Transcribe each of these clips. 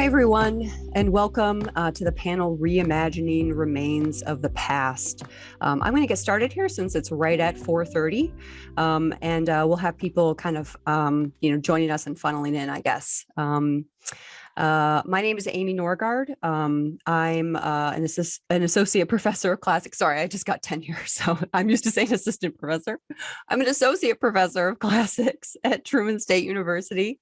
Hi, everyone, and welcome to the panel Reimagining Remains of the Past. I'm going to get started here since it's right at 4:30, and we'll have people kind of, joining us and funneling in, I guess. My name is Amy Norgard. I'm an associate professor of classics. Sorry, I just got tenure, so I'm used to saying assistant professor. I'm an associate professor of classics at Truman State University,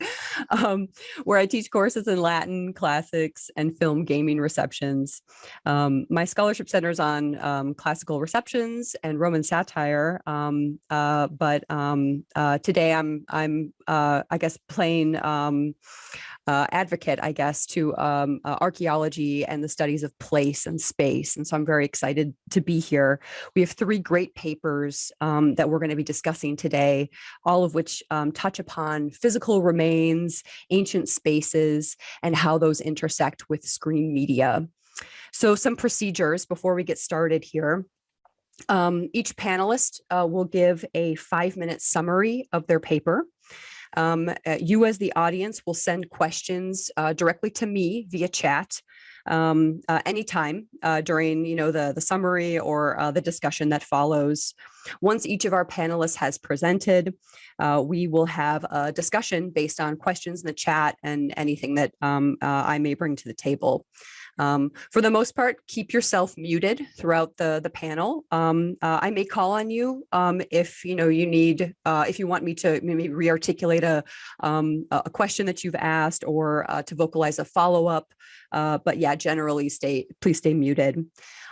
where I teach courses in Latin, classics, and film gaming receptions. My scholarship centers on classical receptions and Roman satire, but today I'm I guess playing advocate, I guess, to archaeology and the studies of place and space. And so I'm very excited to be here. We have three great papers that we're going to be discussing today, all of which touch upon physical remains, ancient spaces, and how those intersect with screen media. So some procedures before we get started here. Each panelist will give a 5-minute summary of their paper. You as the audience will send questions directly to me via chat anytime during the summary or the discussion that follows. Once each of our panelists has presented, we will have a discussion based on questions in the chat and anything that I may bring to the table. For the most part, keep yourself muted throughout the panel. I may call on you if you need if you want me to maybe re-articulate a question that you've asked or to vocalize a follow-up. But yeah, generally please stay muted.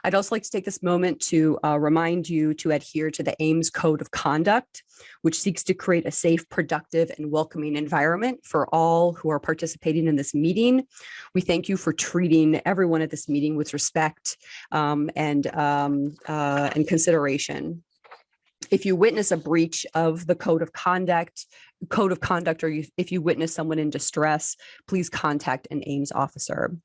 I'd also like to take this moment to remind you to adhere to the AIMS Code of Conduct, which seeks to create a safe, productive, and welcoming environment for all who are participating in this meeting. We thank you for treating everyone at this meeting with respect and consideration. If you witness a breach of the code of conduct, or if you witness someone in distress, please contact an AIMS officer.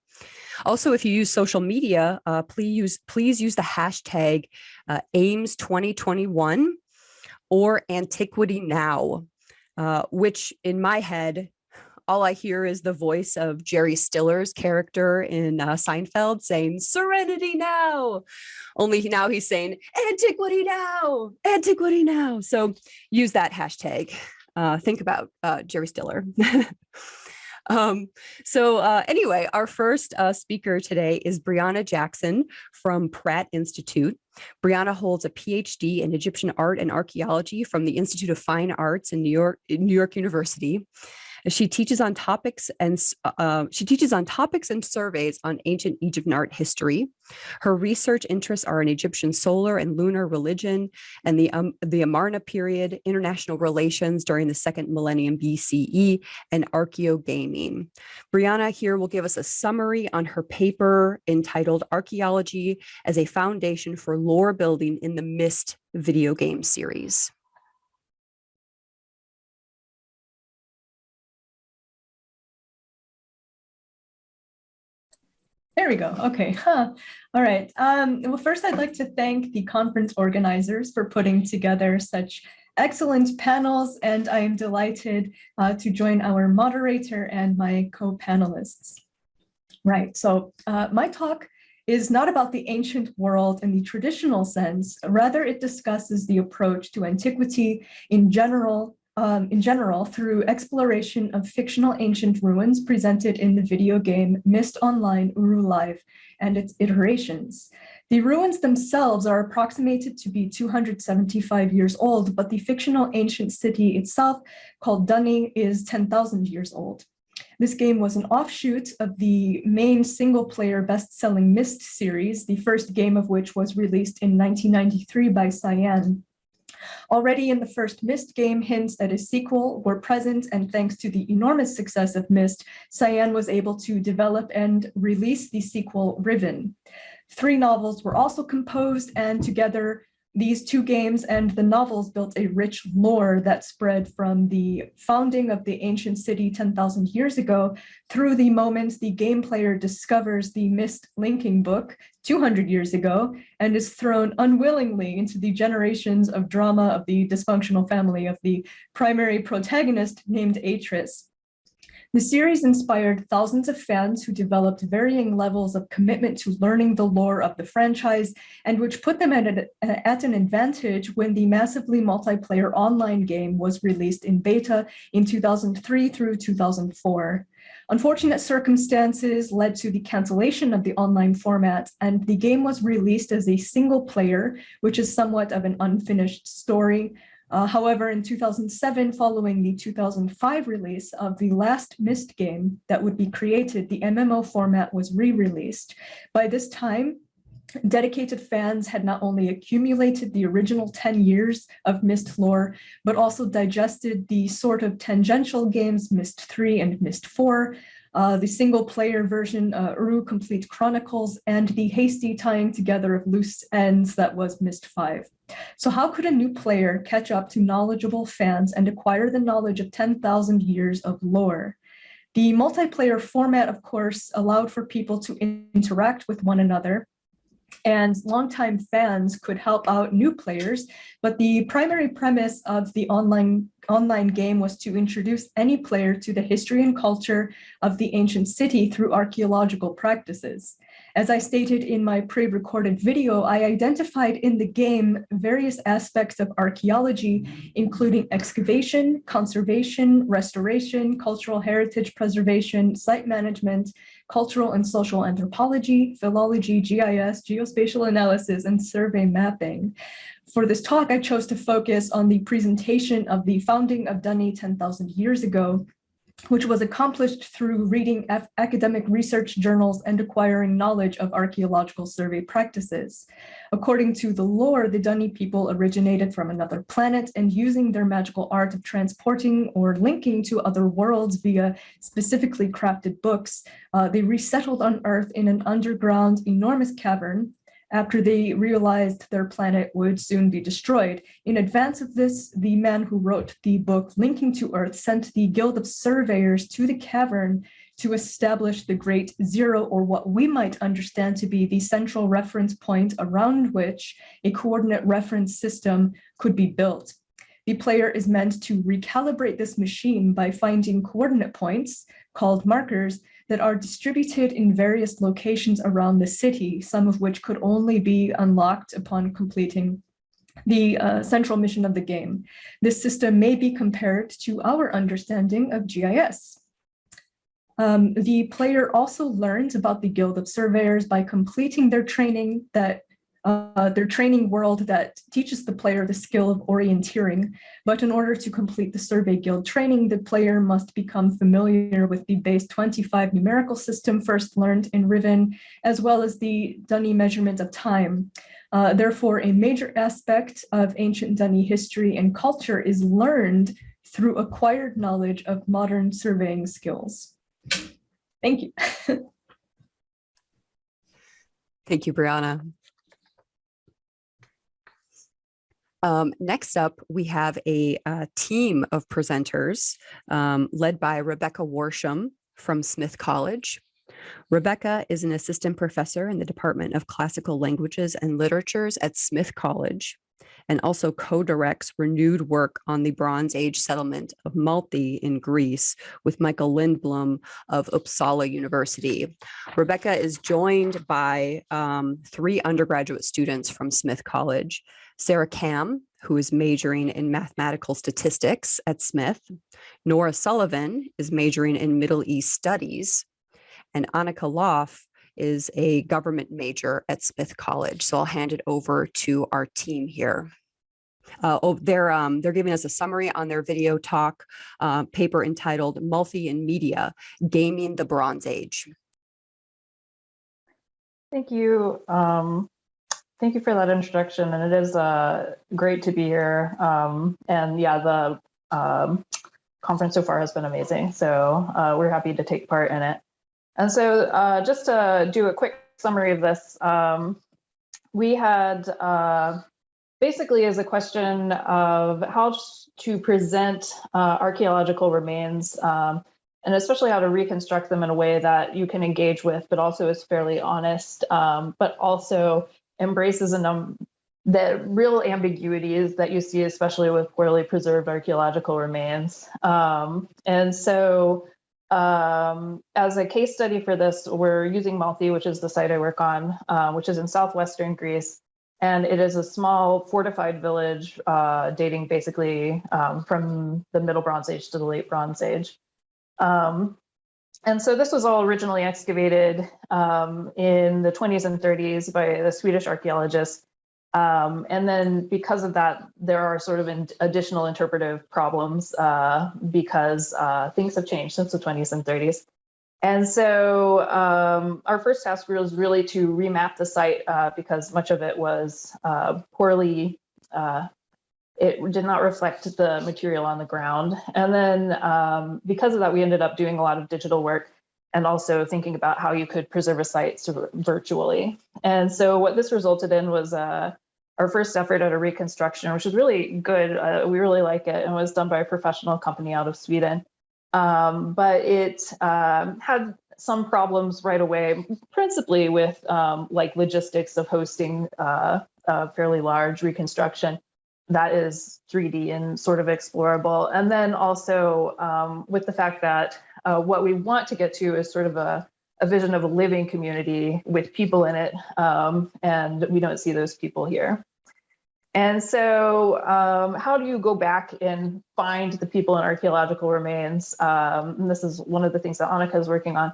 Also, if you use social media, please use the hashtag AIMS 2021 or Antiquity now, which in my head, all I hear is the voice of Jerry Stiller's character in Seinfeld saying, "Serenity now." Only now he's saying, "Antiquity now, Antiquity now." So use that hashtag. Think about Jerry Stiller. Anyway, our first speaker today is Briana Jackson from Pratt Institute. Briana holds a PhD in Egyptian art and archaeology from the Institute of Fine Arts in New York University. She teaches on topics and surveys on ancient Egyptian art history. Her research interests are in Egyptian solar and lunar religion and the Amarna period, international relations during the 2nd millennium BCE, and archaeogaming. Briana here will give us a summary on her paper entitled "Archaeology as a Foundation for Lore Building in the Myst video game series." There we go. Okay. All right. Well, first, I'd like to thank the conference organizers for putting together such excellent panels, and I am delighted to join our moderator and my co-panelists. Right. So my talk is not about the ancient world in the traditional sense. Rather, it discusses the approach to antiquity in general through exploration of fictional ancient ruins presented in the video game Myst Online Uru Live and its iterations. The ruins themselves are approximated to be 275 years old, but the fictional ancient city itself, called Dunning, is 10,000 years old. This game was an offshoot of the main single-player best-selling Myst series, the first game of which was released in 1993 by Cyan. Already in the first Myst game, hints at a sequel were present, and thanks to the enormous success of Myst, Cyan was able to develop and release the sequel Riven. 3 novels were also composed, and together these 2 games and the novels built a rich lore that spread from the founding of the ancient city 10,000 years ago through the moment the game player discovers the Myst linking book 200 years ago and is thrown unwillingly into the generations of drama of the dysfunctional family of the primary protagonist named Atris. The series inspired thousands of fans who developed varying levels of commitment to learning the lore of the franchise, and which put them at an advantage when the massively multiplayer online game was released in beta in 2003 through 2004. Unfortunate circumstances led to the cancellation of the online format, and the game was released as a single player, which is somewhat of an unfinished story. However, in 2007, following the 2005 release of the last Myst game that would be created, the MMO format was re-released. By this time, dedicated fans had not only accumulated the original 10 years of Myst lore, but also digested the sort of tangential games Myst 3 and Myst 4, the single-player version, Uru Complete Chronicles, and the hasty tying together of loose ends that was Myst 5. So how could a new player catch up to knowledgeable fans and acquire the knowledge of 10,000 years of lore? The multiplayer format, of course, allowed for people to interact with one another, and longtime fans could help out new players, but the primary premise of the online game was to introduce any player to the history and culture of the ancient city through archaeological practices. As I stated in my pre-recorded video, I identified in the game various aspects of archaeology, including excavation, conservation, restoration, cultural heritage preservation, site management, cultural and social anthropology, philology, GIS, geospatial analysis, and survey mapping. For this talk, I chose to focus on the presentation of the founding of Dunny 10,000 years ago, which was accomplished through reading academic research journals and acquiring knowledge of archaeological survey practices. According to the lore, the Dunny people originated from another planet, and using their magical art of transporting or linking to other worlds via specifically crafted books, they resettled on Earth in an underground enormous cavern after they realized their planet would soon be destroyed. In advance of this, the man who wrote the book Linking to Earth sent the Guild of Surveyors to the cavern to establish the Great Zero, or what we might understand to be the central reference point around which a coordinate reference system could be built. The player is meant to recalibrate this machine by finding coordinate points, called markers, that are distributed in various locations around the city, some of which could only be unlocked upon completing the central mission of the game. This system may be compared to our understanding of GIS. The player also learns about the Guild of Surveyors by completing their training world that teaches the player the skill of orienteering. But in order to complete the Survey Guild training, the player must become familiar with the base 25 numerical system first learned in Riven, as well as the Dunny measurement of time. Therefore, a major aspect of ancient Dunny history and culture is learned through acquired knowledge of modern surveying skills. Thank you. Thank you, Briana. Next up, we have a team of presenters led by Rebecca Worsham from Smith College. Rebecca is an assistant professor in the Department of Classical Languages and Literatures at Smith College, and also co-directs renewed work on the Bronze Age settlement of Malti in Greece with Michael Lindblom of Uppsala University. Rebecca is joined by 3 undergraduate students from Smith College: Sarah Kam, who is majoring in mathematical statistics at Smith; Nora Sullivan is majoring in Middle East studies; and Annika is a government major at Smith College. So I'll hand it over to our team here. They're giving us a summary on their video talk paper entitled Malti in Media, Gaming the Bronze Age. Thank you. Thank you for that introduction, and it is great to be here. And yeah, the conference so far has been amazing, so we're happy to take part in it. And so just to do a quick summary of this, we had basically as a question of how to present archaeological remains, and especially how to reconstruct them in a way that you can engage with, but also is fairly honest, but also embraces the real ambiguities that you see, especially with poorly preserved archaeological remains. And so as a case study for this, we're using Malthi, which is the site I work on, which is in southwestern Greece. And it is a small fortified village dating basically from the Middle Bronze Age to the Late Bronze Age. And so this was all originally excavated in the 20s and 30s by the Swedish archaeologists. And then because of that, there are sort of additional interpretive problems because things have changed since the 20s and 30s. And so our first task was really to remap the site because much of it was poorly, it did not reflect the material on the ground. And then because of that, we ended up doing a lot of digital work and also thinking about how you could preserve a site virtually. And so what this resulted in was our first effort at a reconstruction, which was really good. We really like it, and was done by a professional company out of Sweden. But it had some problems right away, principally with like logistics of hosting a fairly large reconstruction that is 3D and sort of explorable. And then also with the fact that what we want to get to is sort of a vision of a living community with people in it, and we don't see those people here. And so how do you go back and find the people in archaeological remains? And this is one of the things that Annika is working on,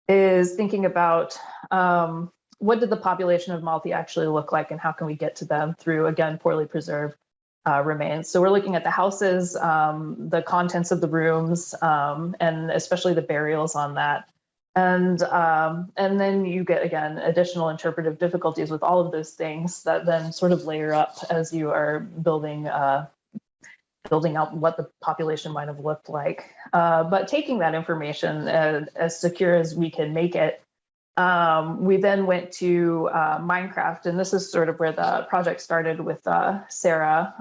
is thinking about what did the population of Malthi actually look like, and how can we get to them through, again, poorly preserved remains. So we're looking at the houses, the contents of the rooms, and especially the burials on that. And then you get, again, additional interpretive difficulties with all of those things that then sort of layer up as you are building out what the population might have looked like. But taking that information as secure as we can make it, we then went to Minecraft, and this is sort of where the project started with Sarah.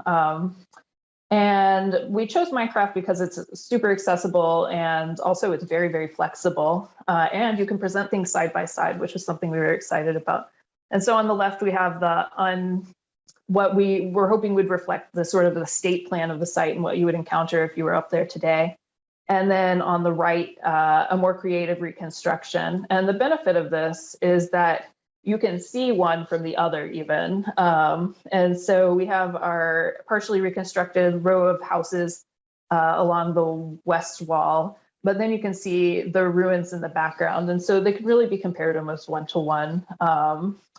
And we chose Minecraft because it's super accessible, and also it's very, very flexible. And you can present things side by side, which is something we were excited about. And so on the left, we have what we were hoping would reflect the sort of the state plan of the site and what you would encounter if you were up there today. And then on the right, a more creative reconstruction. And the benefit of this is that you can see one from the other even. And so we have our partially reconstructed row of houses along the west wall, but then you can see the ruins in the background. And so they could really be compared almost one-to-one.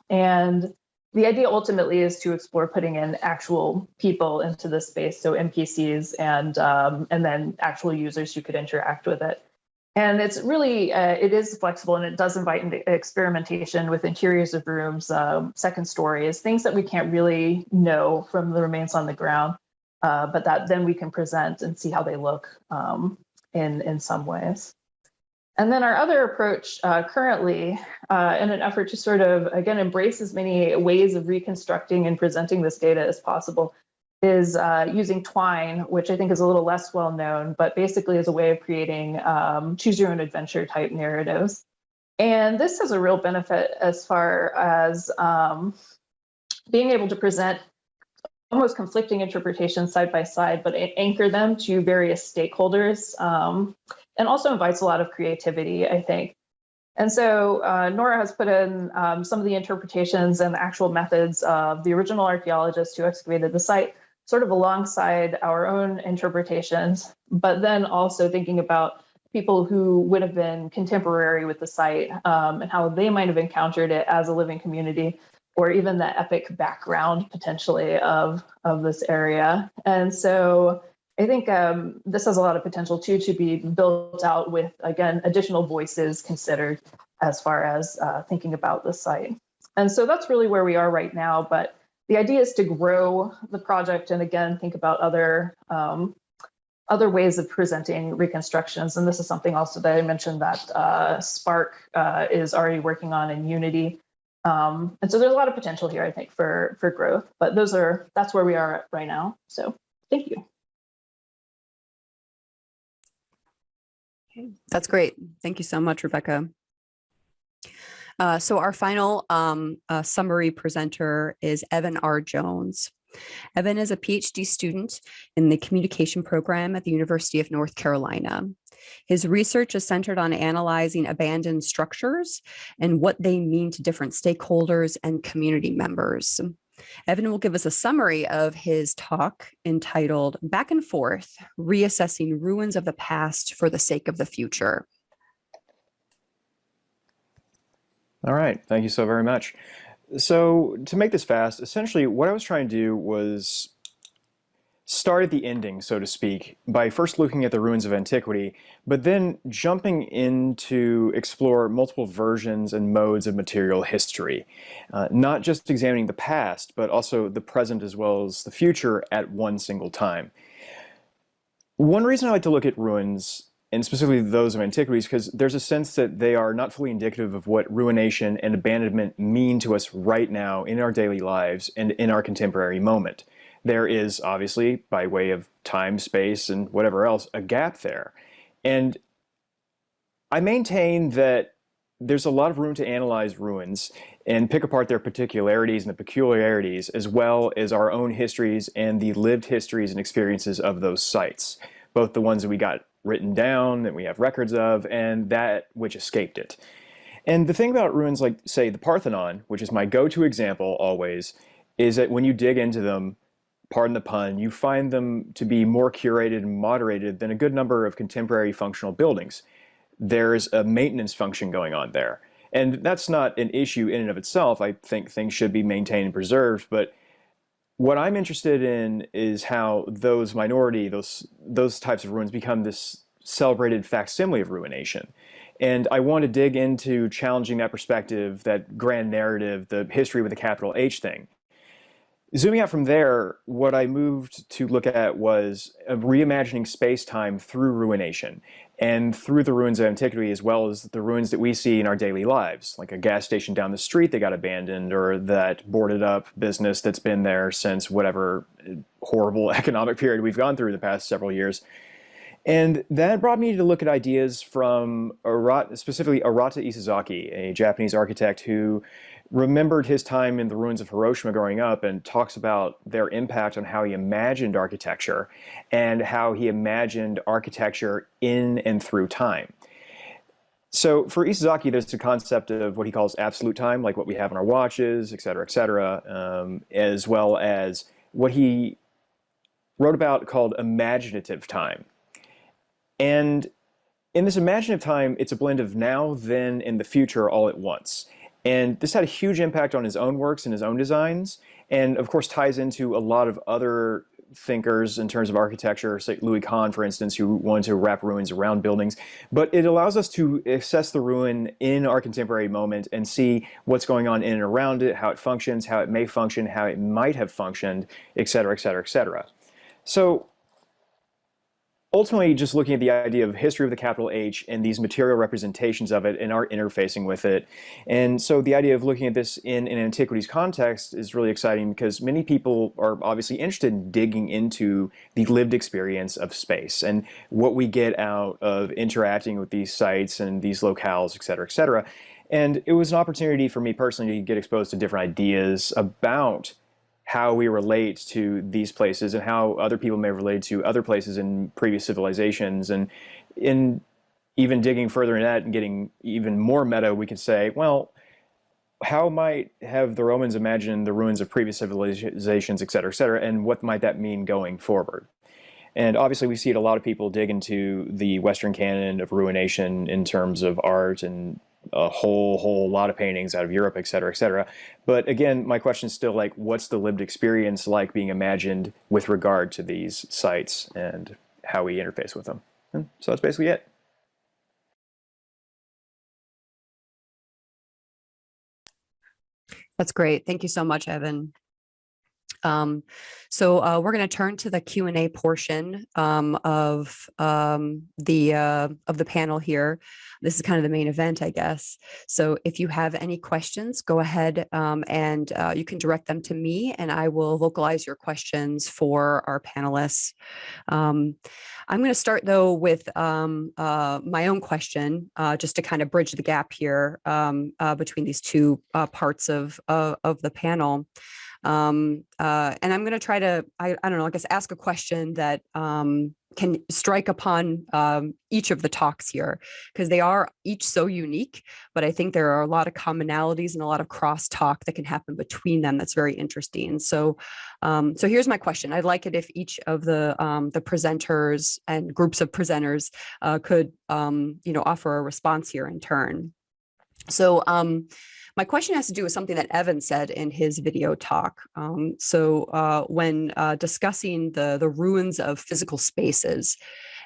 And the idea ultimately is to explore putting in actual people into the space, so NPCs and then actual users who could interact with it. And it's really, it is flexible, and it does invite into experimentation with interiors of rooms, second stories, things that we can't really know from the remains on the ground, but that then we can present and see how they look in some ways. And then our other approach currently, in an effort to sort of, again, embrace as many ways of reconstructing and presenting this data as possible, is using Twine, which I think is a little less well known, but basically is a way of creating choose your own adventure type narratives. And this has a real benefit as far as being able to present almost conflicting interpretations side by side, but anchor them to various stakeholders, and also invites a lot of creativity, I think. And so Nora has put in some of the interpretations and the actual methods of the original archaeologists who excavated the site, sort of alongside our own interpretations, but then also thinking about people who would have been contemporary with the site and how they might have encountered it as a living community, or even the epic background potentially of this area. And so I think this has a lot of potential too to be built out with, again, additional voices considered as far as thinking about the site. And so that's really where we are right now. But the idea is to grow the project and, again, think about other ways of presenting reconstructions. And this is something also that I mentioned that Spark is already working on in Unity. And so there's a lot of potential here, I think, for growth. But that's where we are right now. So thank you. That's great. Thank you so much, Rebecca. So our final summary presenter is Evan R. Jones. Evan is a PhD student in the communication program at the University of North Carolina. His research is centered on analyzing abandoned structures and what they mean to different stakeholders and community members. Evan will give us a summary of his talk entitled Back and Forth, Reassessing Ruins of the Past for the Sake of the Future. All right, thank you so very much. So to make this fast, essentially what I was trying to do was start at the ending, so to speak, by first looking at the ruins of antiquity, but then jumping in to explore multiple versions and modes of material history, not just examining the past, but also the present as well as the future at one single time. One reason I like to look at ruins, and specifically those of antiquity, is because there's a sense that they are not fully indicative of what ruination and abandonment mean to us right now in our daily lives and in our contemporary moment. There is obviously, by way of time, space, and whatever else, a gap there. And I maintain that there's a lot of room to analyze ruins and pick apart their particularities and the peculiarities, as well as our own histories and the lived histories and experiences of those sites, both the ones that we got written down, that we have records of, and that which escaped it. And the thing about ruins like, say, the Parthenon, which is my go-to example always, is that when you dig into them, pardon the pun, you find them to be more curated and moderated than a good number of contemporary functional buildings. There's a maintenance function going on there. And that's not an issue in and of itself. I think things should be maintained and preserved, but what I'm interested in is how those minority, those types of ruins become this celebrated facsimile of ruination. And I want to dig into challenging that perspective, that grand narrative, the history with a capital H thing. Zooming out from there, what I moved to look at was reimagining space-time through ruination and through the ruins of antiquity, as well as the ruins that we see in our daily lives, like a gas station down the street that got abandoned, or that boarded up business that's been there since whatever horrible economic period we've gone through the past several years. And that brought me to look at ideas from specifically Arata Isozaki, a Japanese architect who remembered his time in the ruins of Hiroshima growing up and talks about their impact on how he imagined architecture and how he imagined architecture in and through time. So for Isozaki, there's the concept of what he calls absolute time, like what we have on our watches, et cetera, as well as what he wrote about called imaginative time. And in this imaginative time, it's a blend of now, then, and the future all at once. And this had a huge impact on his own works and his own designs, and of course ties into a lot of other thinkers in terms of architecture, say Louis Kahn, for instance, who wanted to wrap ruins around buildings. But it allows us to assess the ruin in our contemporary moment and see what's going on in and around it, how it functions, how it may function, how it might have functioned, et cetera, et cetera, et cetera. So ultimately, just looking at the idea of history of the capital H and these material representations of it and our interfacing with it. And so the idea of looking at this in an antiquities context is really exciting because many people are obviously interested in digging into the lived experience of space and what we get out of interacting with these sites and these locales, et cetera, et cetera. And it was an opportunity for me personally to get exposed to different ideas about how we relate to these places and how other people may relate to other places in previous civilizations. And in even digging further in that and getting even more meta, we could say, well, how might have the Romans imagined the ruins of previous civilizations, et cetera, and what might that mean going forward? And obviously we see a lot of people dig into the Western canon of ruination in terms of art and a whole lot of paintings out of Europe, et cetera, et cetera. But again, my question is still like, what's the lived experience like being imagined with regard to these sites and how we interface with them? And so that's basically it. That's great. Thank you so much, Evan. So we're going to turn to the Q&A portion of the panel here. This is kind of the main event, I guess. So if you have any questions, go ahead and you can direct them to me, and I will vocalize your questions for our panelists. I'm going to start though with my own question, just to kind of bridge the gap here between these two parts of the panel. And I'm going to try to, I don't know, I guess ask a question that can strike upon each of the talks here, because they are each so unique, but I think there are a lot of commonalities and a lot of crosstalk that can happen between them that's very interesting. So so here's my question. I'd like it if each of the presenters and groups of presenters could offer a response here in turn. So my question has to do with something that Evan said in his video talk. When discussing the ruins of physical spaces,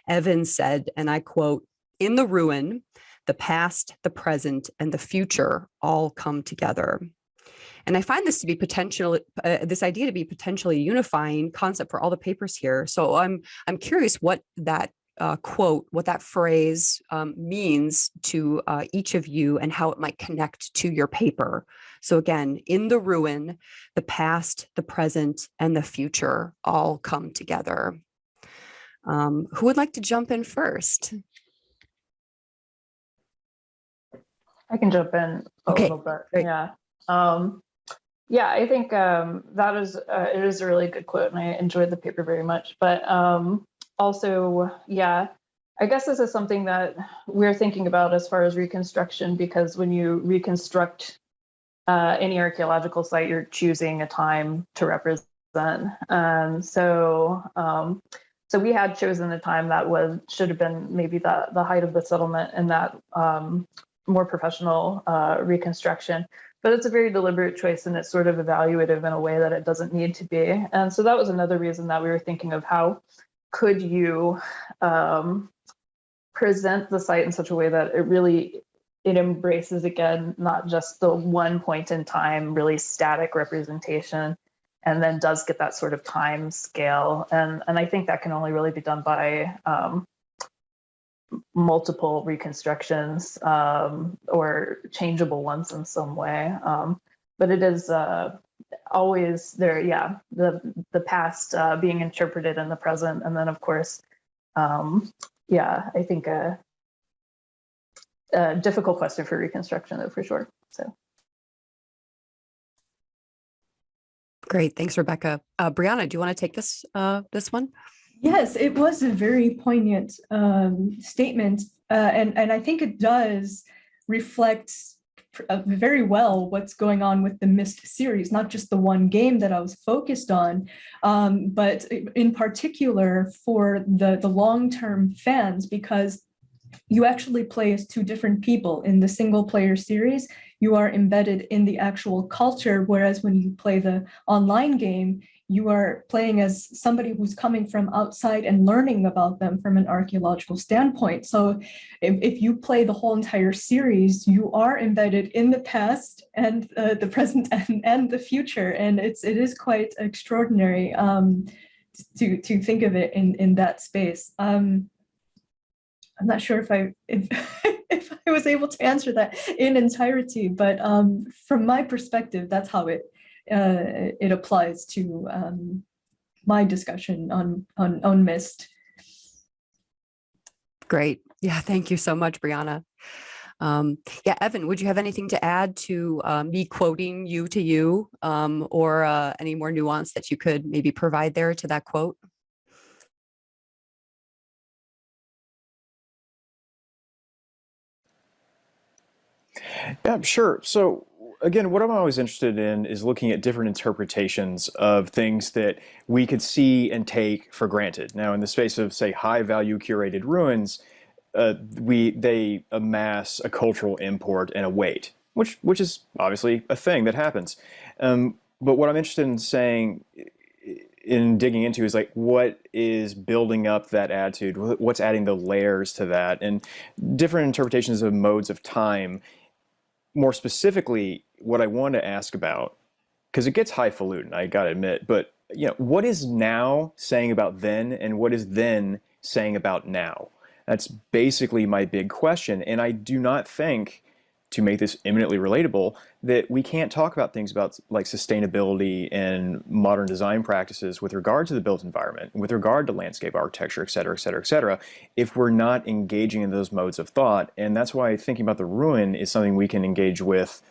Evan said, and I quote, "In the ruin, the past, the present, and the future all come together." And I find this to be this idea to be potentially unifying concept for all the papers here. So I'm curious what that quote, what that phrase means to each of you and how it might connect to your paper. So again, in the ruin, the past, the present, and the future all come together. Who would like to jump in first? I can jump in a little bit. Great. Yeah. Yeah, I think that is it is a really good quote, and I enjoyed the paper very much. But also, yeah, I guess this is something that we're thinking about as far as reconstruction, because when you reconstruct any archaeological site, you're choosing a time to represent. So we had chosen a time that should have been maybe the height of the settlement and that more professional reconstruction. But it's a very deliberate choice, and it's sort of evaluative in a way that it doesn't need to be. And so that was another reason that we were thinking of how could you present the site in such a way that it embraces, again, not just the one point in time, really static representation, and then does get that sort of time scale. And I think that can only really be done by multiple reconstructions or changeable ones in some way. But it is always there, yeah, the past being interpreted in the present. And then, of course, yeah, I think a difficult question for reconstruction, though, for sure. So. Great. Thanks, Rebecca. Briana, do you want to take this one? Yes, it was a very poignant statement, and I think it does reflect very well what's going on with the Myst series, not just the one game that I was focused on, but in particular for the long-term fans, because you actually play as two different people. In the single player series, you are embedded in the actual culture, whereas when you play the online game, you are playing as somebody who's coming from outside and learning about them from an archaeological standpoint. So if you play the whole entire series, you are embedded in the past and the present and the future. And it is quite extraordinary to think of it in that space. I'm not sure if I was able to answer that in entirety, but from my perspective, that's how it applies to my discussion on Myst. Great. Yeah, thank you so much, Briana. Yeah, Evan, would you have anything to add to me quoting you to you, or any more nuance that you could maybe provide there to that quote? Yeah, sure. So again, what I'm always interested in is looking at different interpretations of things that we could see and take for granted. Now, in the space of, say, high-value curated ruins, they amass a cultural import and a weight, which is obviously a thing that happens. But what I'm interested in saying, in digging into, is like, what is building up that attitude? What's adding the layers to that? And different interpretations of modes of time. More specifically, what I want to ask about, because it gets highfalutin, I gotta admit, but what is now saying about then, and what is then saying about now? That's basically my big question, and I do not think, to make this eminently relatable, that we can't talk about things about like sustainability and modern design practices with regard to the built environment, with regard to landscape architecture, et cetera, et cetera, et cetera, if we're not engaging in those modes of thought. And that's why thinking about the ruin is something we can engage with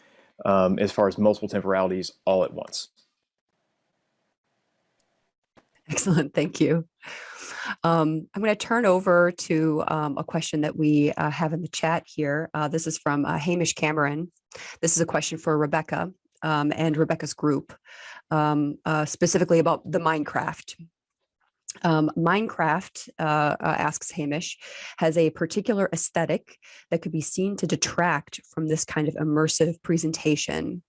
as far as multiple temporalities all at once. Excellent. Thank you. I'm going to turn over to a question that we have in the chat here. This is from Hamish Cameron. This is a question for Rebecca and Rebecca's group, specifically about the Minecraft. Minecraft, asks Hamish, has a particular aesthetic that could be seen to detract from this kind of immersive presentation.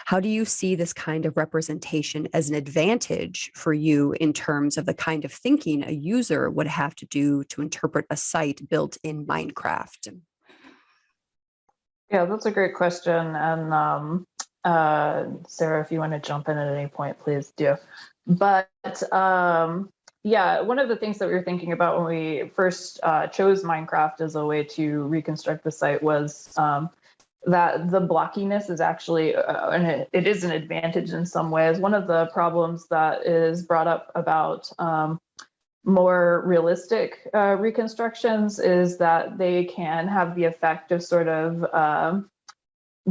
How do you see this kind of representation as an advantage for you in terms of the kind of thinking a user would have to do to interpret a site built in Minecraft? Yeah, that's a great question. And Sarah, if you want to jump in at any point, please do. But yeah, one of the things that we were thinking about when we first chose Minecraft as a way to reconstruct the site was that the blockiness is actually, and it is an advantage in some ways. One of the problems that is brought up about more realistic reconstructions is that they can have the effect of sort of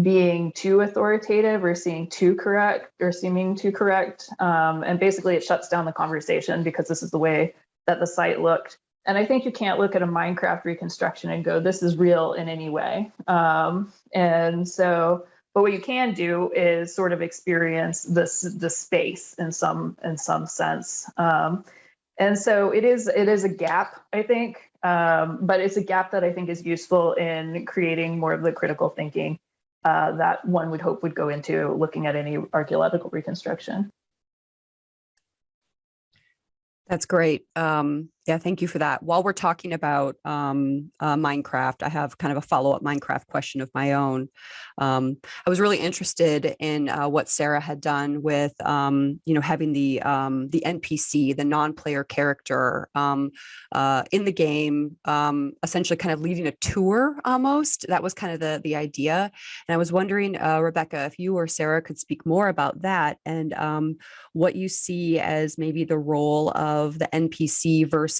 being too authoritative or seeming too correct. And basically it shuts down the conversation because this is the way that the site looked. And I think you can't look at a Minecraft reconstruction and go, this is real in any way. And so, but what you can do is sort of experience the space in some sense. And so it is a gap, I think, but it's a gap that I think is useful in creating more of the critical thinking that one would hope would go into looking at any archaeological reconstruction. That's great. Yeah, thank you for that. While we're talking about Minecraft, I have kind of a follow-up Minecraft question of my own. I was really interested in what Sarah had done with, having the NPC, the non-player character in the game, essentially kind of leading a tour almost. That was kind of the idea. And I was wondering, Rebecca, if you or Sarah could speak more about that and what you see as maybe the role of the NPC versus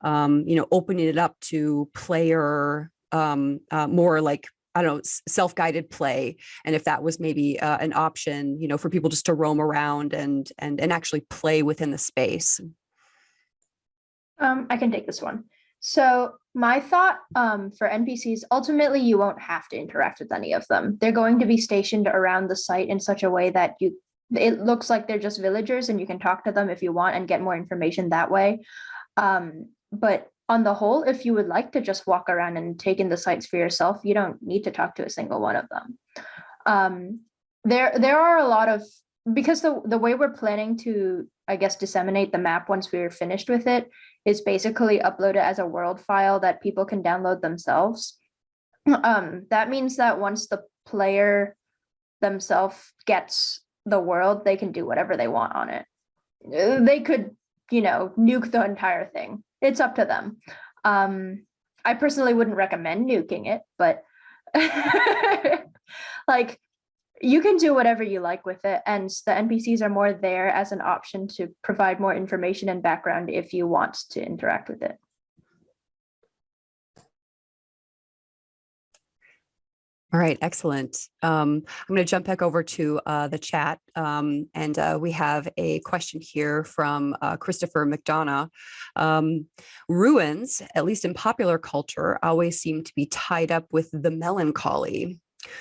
opening it up to player, more like, I don't know, self-guided play. And if that was maybe an option, for people just to roam around and actually play within the space. I can take this one. So my thought for NPCs, ultimately, you won't have to interact with any of them. They're going to be stationed around the site in such a way that it looks like they're just villagers and you can talk to them if you want and get more information that way. But on the whole, if you would like to just walk around and take in the sites for yourself, you don't need to talk to a single one of them. There are a lot of, because the way we're planning to, I guess, disseminate the map once we're finished with it is basically upload it as a world file that people can download themselves. That means that once the player themselves gets the world, they can do whatever they want on it. They could, nuke the entire thing. It's up to them. I personally wouldn't recommend nuking it, but like you can do whatever you like with it. And the NPCs are more there as an option to provide more information and background if you want to interact with it. All right, excellent. I'm going to jump back over to the chat, and we have a question here from Christopher McDonough. Ruins, at least in popular culture, always seem to be tied up with the melancholy.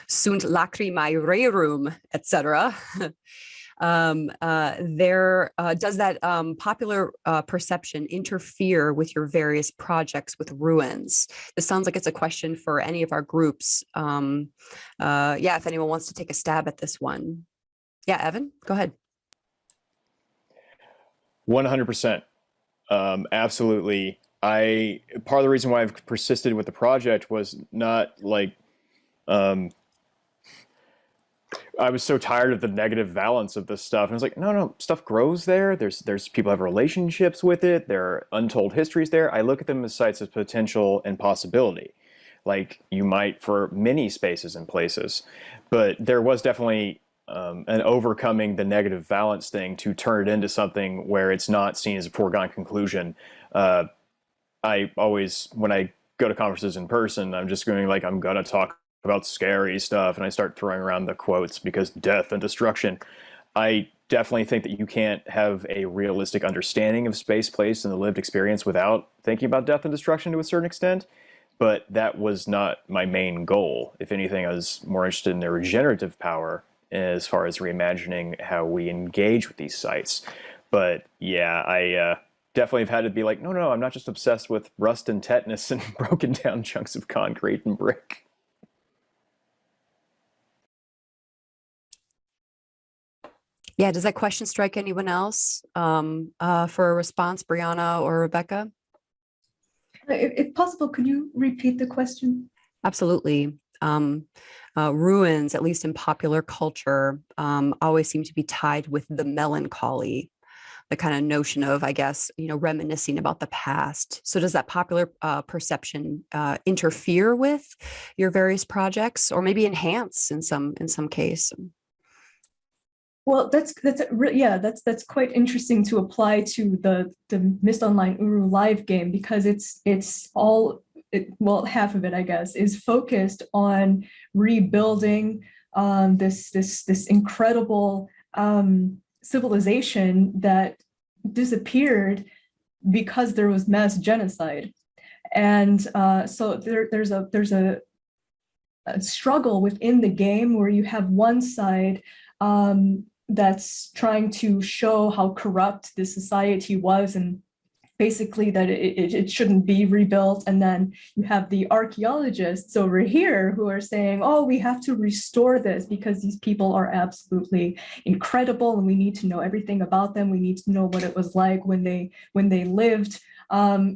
Sunt lacrimae rerum, etc. Does that popular perception interfere with your various projects with ruins? This sounds like it's a question for any of our groups. If anyone wants to take a stab at this one. Yeah, Evan, go ahead. 100%. Absolutely. Part of the reason why I've persisted with the project was not like, I was so tired of the negative valence of this stuff. And I was like, no, stuff grows there. There's people have relationships with it. There are untold histories there. I look at them as sites of potential and possibility, like you might for many spaces and places. But there was definitely an overcoming the negative valence thing to turn it into something where it's not seen as a foregone conclusion. I always, when I go to conferences in person, I'm just going like, I'm going to talk about scary stuff, and I start throwing around the quotes because death and destruction. I definitely think that you can't have a realistic understanding of space, place, and the lived experience without thinking about death and destruction to a certain extent. But that was not my main goal. If anything, I was more interested in their regenerative power as far as reimagining how we engage with these sites. But yeah, I definitely have had to be like, no, I'm not just obsessed with rust and tetanus and broken down chunks of concrete and brick. Yeah, does that question strike anyone else for a response, Briana or Rebecca? If possible, could you repeat the question? Absolutely. Ruins, at least in popular culture, always seem to be tied with the melancholy, the kind of notion of, I guess, reminiscing about the past. So does that popular perception interfere with your various projects, or maybe enhance in some case? Well, that's quite interesting to apply to the Mist Online Uru live game, because it's all, well, half of it, I guess, is focused on rebuilding this incredible civilization that disappeared because there was mass genocide. And so there's a struggle within the game where you have one side that's trying to show how corrupt the society was, and basically that it shouldn't be rebuilt. And then you have the archaeologists over here who are saying, oh, we have to restore this because these people are absolutely incredible and we need to know everything about them. We need to know what it was like when they lived.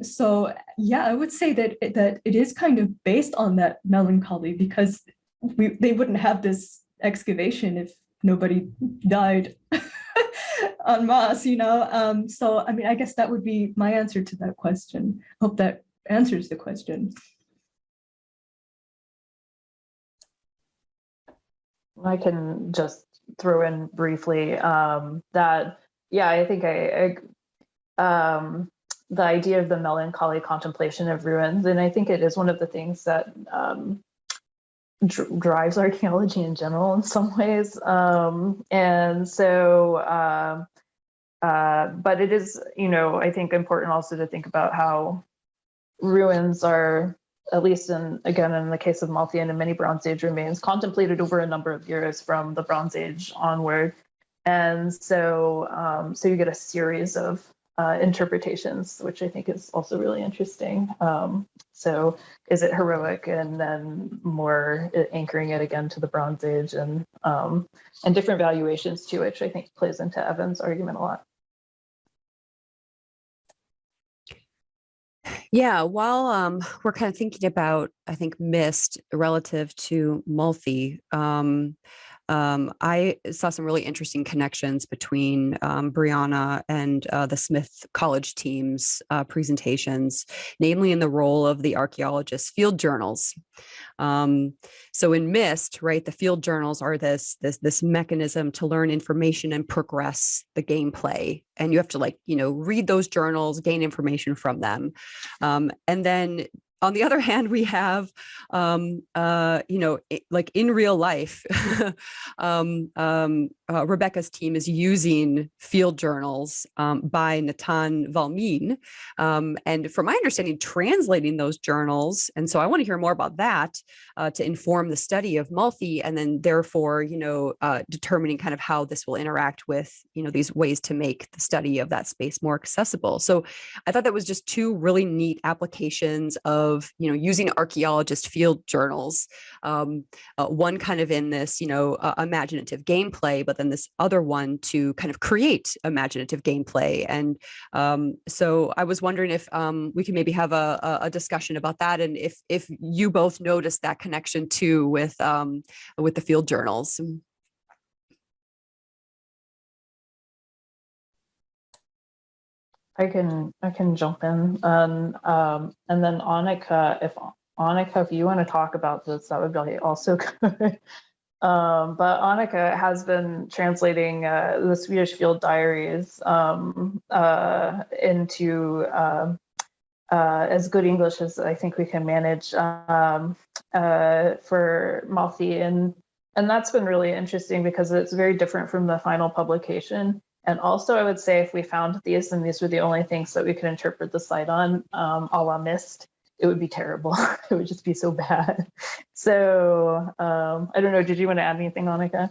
So yeah, I would say that it is kind of based on that melancholy, because they wouldn't have this excavation if nobody died en masse, So, I mean, I guess that would be my answer to that question. Hope that answers the question. I can just throw in briefly that, yeah, I think the idea of the melancholy contemplation of ruins, and I think it is one of the things that drives archaeology in general in some ways. And so, but it is, I think important also to think about how ruins are, at least in the case of Malthi and in many Bronze Age remains, contemplated over a number of years from the Bronze Age onward. And so, so you get a series of interpretations, which I think is also really interesting. So is it heroic, and then more anchoring it again to the Bronze Age, and different valuations too, which I think plays into Evan's argument a lot. Yeah, while we're kind of thinking about, I think, Mist relative to Malthi, I saw some really interesting connections between Briana and the Smith College team's presentations, namely in the role of the archaeologist field journals. So in Mist, right, the field journals are this mechanism to learn information and progress the gameplay. And you have to read those journals, gain information from them. And then on the other hand, we have, like in real life, Rebecca's team is using field journals by Natan Valmin. And from my understanding, translating those journals. And so I want to hear more about that to inform the study of Malthi, and then therefore, determining kind of how this will interact with, these ways to make the study of that space more accessible. So I thought that was just two really neat applications of, using archaeologist field journals, one kind of in this, imaginative gameplay, but then this other one to kind of create imaginative gameplay. And so I was wondering if we can maybe have a discussion about that, and if you both noticed that connection too with the field journals. I can jump in, and then Annika, if you want to talk about this, that would be also good. But Annika has been translating the Swedish field diaries into as good English as I think we can manage for Malthi, And that's been really interesting because it's very different from the final publication. And also, I would say if we found these and these were the only things that we could interpret the site on, a la Mist, it would be terrible. It would just be so bad. So I don't know, did you want to add anything, Annika?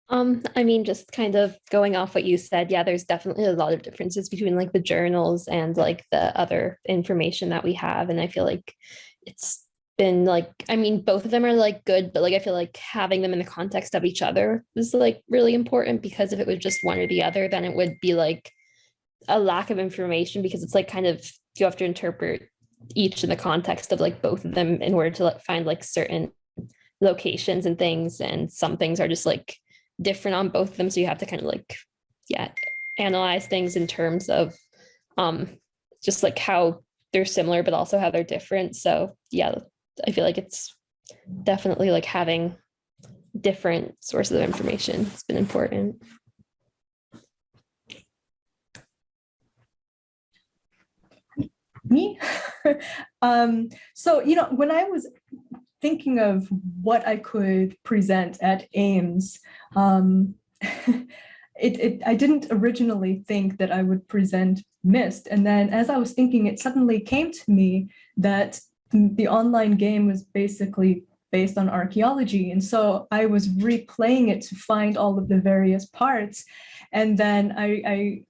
I mean, just kind of going off what you said, yeah, there's definitely a lot of differences between like the journals and like the other information that we have. And I feel like it's been like, I mean, both of them are like good, but like I feel like having them in the context of each other is like really important, because if it was just one or the other, then it would be like a lack of information, because it's like kind of, you have to interpret each in the context of like both of them in order to like find like certain locations and things. And some things are just like different on both of them, so you have to kind of like, yeah, analyze things in terms of just like how they're similar but also how they're different. So yeah, I feel like it's definitely like having different sources of information has been important. Me? So, you know, when I was thinking of what I could present at Ames, I didn't originally think that I would present Myst. And then as I was thinking, it suddenly came to me that the online game was basically based on archaeology. And so I was replaying it to find all of the various parts. And then I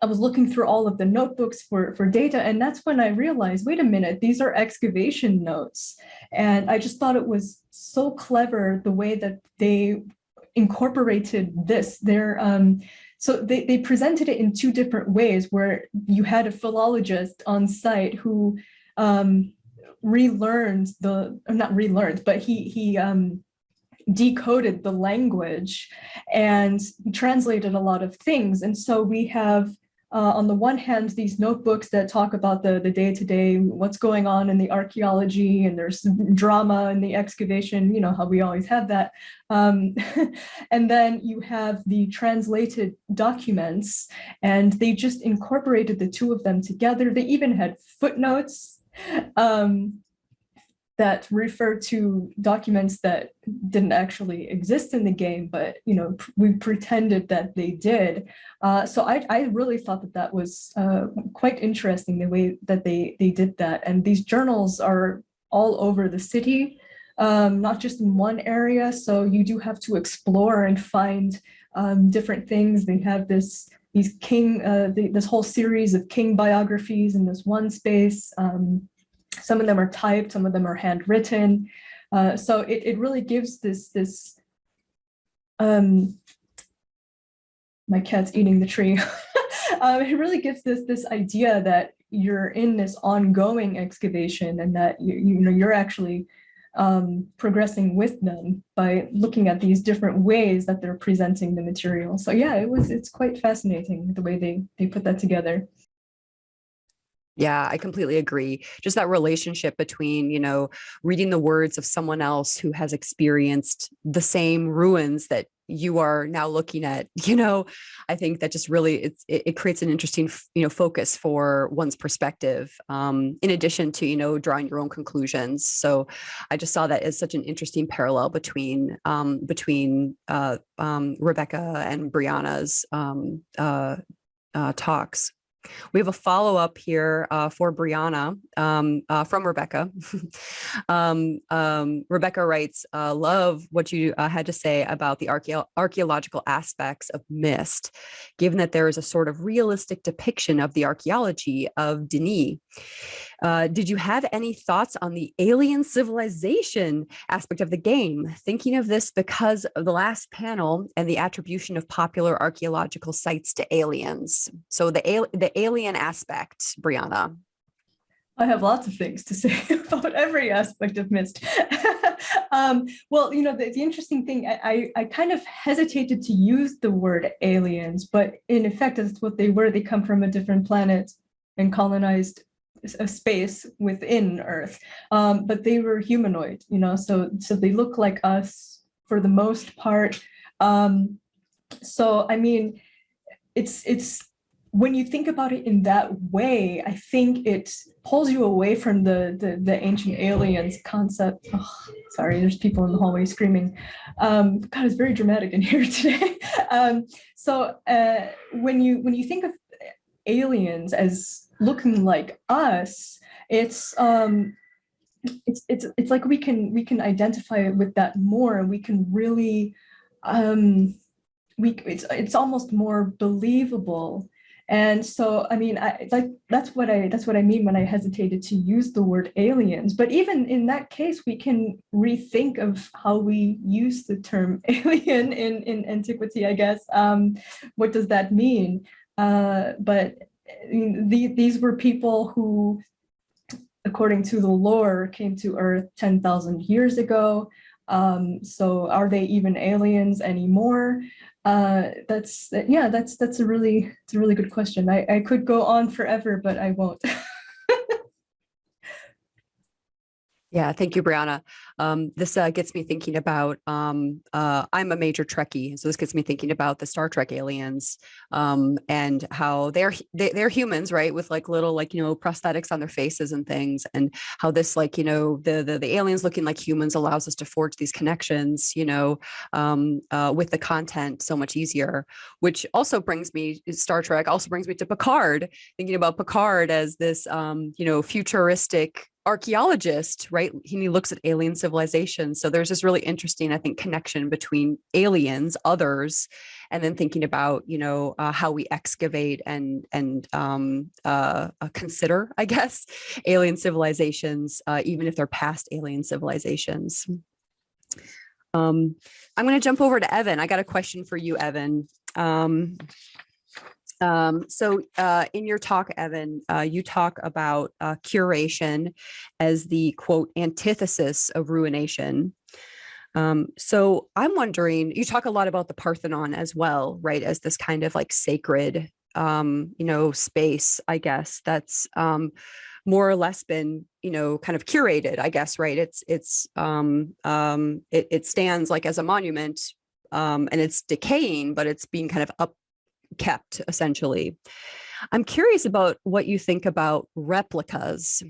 was looking through all of the notebooks for data, and that's when I realized, wait a minute, these are excavation notes. And I just thought it was so clever the way that they incorporated this. So they presented it in two different ways, where you had a philologist on site who relearned not relearned, but he decoded the language and translated a lot of things. And so we have on the one hand, these notebooks that talk about the day-to-day, what's going on in the archaeology, and there's drama in the excavation, you know, how we always have that. And then you have the translated documents, and they just incorporated the two of them together. They even had footnotes that refer to documents that didn't actually exist in the game, but you know, we pretended that they did. So I really thought that that was quite interesting, the way that they did that. And these journals are all over the city, not just in one area. So you do have to explore and find different things. They have this whole series of king biographies in this one space. Some of them are typed, some of them are handwritten. So it really gives this my cat's eating the tree. It really gives this idea that you're in this ongoing excavation, and that you're actually progressing with them by looking at these different ways that they're presenting the material. So yeah, it's quite fascinating the way they put that together. Yeah, I completely agree. Just that relationship between, you know, reading the words of someone else who has experienced the same ruins that you are now looking at, you know, I think that just really, it creates an interesting, you know, focus for one's perspective, in addition to, you know, drawing your own conclusions. So I just saw that as such an interesting parallel between Rebecca and Briana's talks. We have a follow-up here for Briana from Rebecca. Rebecca writes, love what you had to say about the archaeological aspects of Myst, given that there is a sort of realistic depiction of the archaeology of Denis. Did you have any thoughts on the alien civilization aspect of the game? Thinking of this because of the last panel and the attribution of popular archaeological sites to aliens. So the alien aspect, Briana. I have lots of things to say about every aspect of Myst. Well, you know, the interesting thing, I kind of hesitated to use the word aliens, but in effect, that's what they were. They come from a different planet and colonized a space within Earth, but they were humanoid, you know, so they look like us for the most part. So I mean, it's when you think about it in that way, I think it pulls you away from the ancient aliens concept. Oh, sorry, there's people in the hallway screaming. God, it's very dramatic in here today. When you think of aliens as looking like us, it's like we can identify with that more, and we can really it's almost more believable. And so, I mean, that's what I mean when I hesitated to use the word aliens. But even in that case, we can rethink of how we use the term alien in Antiquity, I guess. What does that mean? But these were people who, according to the lore, came to Earth 10,000 years ago. So are they even aliens anymore? That's a really good question. I could go on forever, but I won't. Yeah, thank you, Briana. This gets me thinking about, I'm a major Trekkie, so this gets me thinking about the Star Trek aliens, and how they're humans, right, with like little prosthetics on their faces and things, and how this the aliens looking like humans allows us to forge these connections, with the content so much easier. Which also brings me, Star Trek also brings me to Picard, thinking about Picard as this futuristic archaeologist, right? He looks at alien civilizations. So there's this really interesting, I think, connection between aliens, others, and then thinking about, how we excavate and consider, I guess, alien civilizations, even if they're past alien civilizations. I'm going to jump over to Evan. I got a question for you, Evan. In your talk, Evan, you talk about curation as the, quote, antithesis of ruination. So I'm wondering, you talk a lot about the Parthenon as well, right? As this kind of like sacred, space, I guess, that's more or less been, kind of curated, I guess, right? It stands like as a monument, and it's decaying, but it's being kind of kept essentially. I'm curious about what you think about replicas.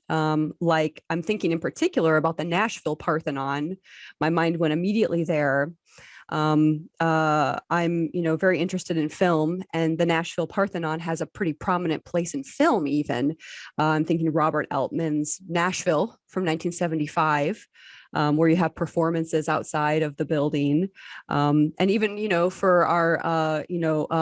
Like I'm thinking in particular about the Nashville Parthenon. My mind went immediately there. I'm, very interested in film, and the Nashville Parthenon has a pretty prominent place in film even. I'm thinking Robert Altman's Nashville from 1975. Where you have performances outside of the building. And even, for our,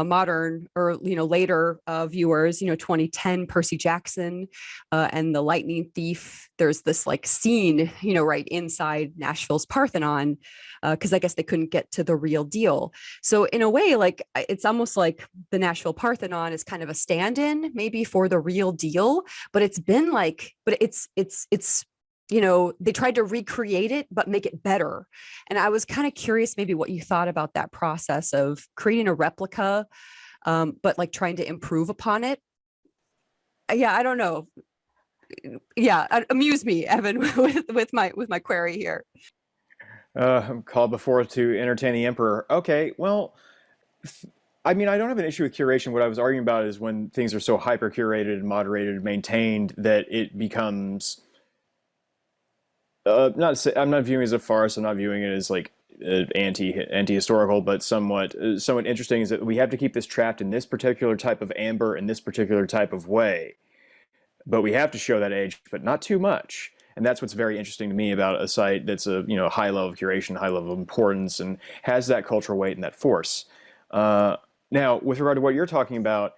modern or, later viewers, 2010 Percy Jackson and the Lightning Thief, there's this like scene, right inside Nashville's Parthenon, because I guess they couldn't get to the real deal. So in a way, like it's almost like the Nashville Parthenon is kind of a stand-in maybe for the real deal, but it's they tried to recreate it, but make it better. And I was kind of curious maybe what you thought about that process of creating a replica, but like trying to improve upon it. Yeah, I don't know. Yeah, amuse me, Evan, with my query here. I'm called before to entertain the emperor. Okay, well, I mean, I don't have an issue with curation. What I was arguing about is when things are so hyper curated and moderated and maintained that it becomes... I'm not viewing it as a farce. I'm not viewing it as like anti-historical, but somewhat interesting is that we have to keep this trapped in this particular type of amber in this particular type of way. But we have to show that age, but not too much. And that's what's very interesting to me about a site that's a high level of curation, high level of importance, and has that cultural weight and that force. Now, with regard to what you're talking about,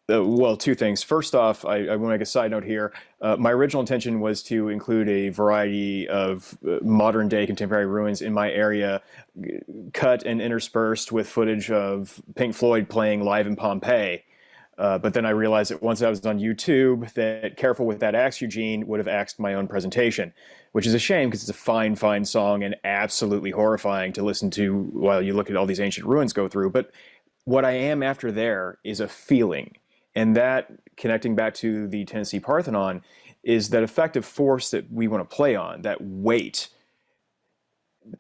well, two things. First off, I want to make a side note here. My original intention was to include a variety of modern day contemporary ruins in my area, cut and interspersed with footage of Pink Floyd playing live in Pompeii. But then I realized that once I was on YouTube, that Careful With That Axe, Eugene would have axed my own presentation, which is a shame because it's a fine, fine song and absolutely horrifying to listen to while you look at all these ancient ruins go through. But what I am after there is a feeling. And that, connecting back to the Tennessee Parthenon, is that effective force that we want to play on, that weight,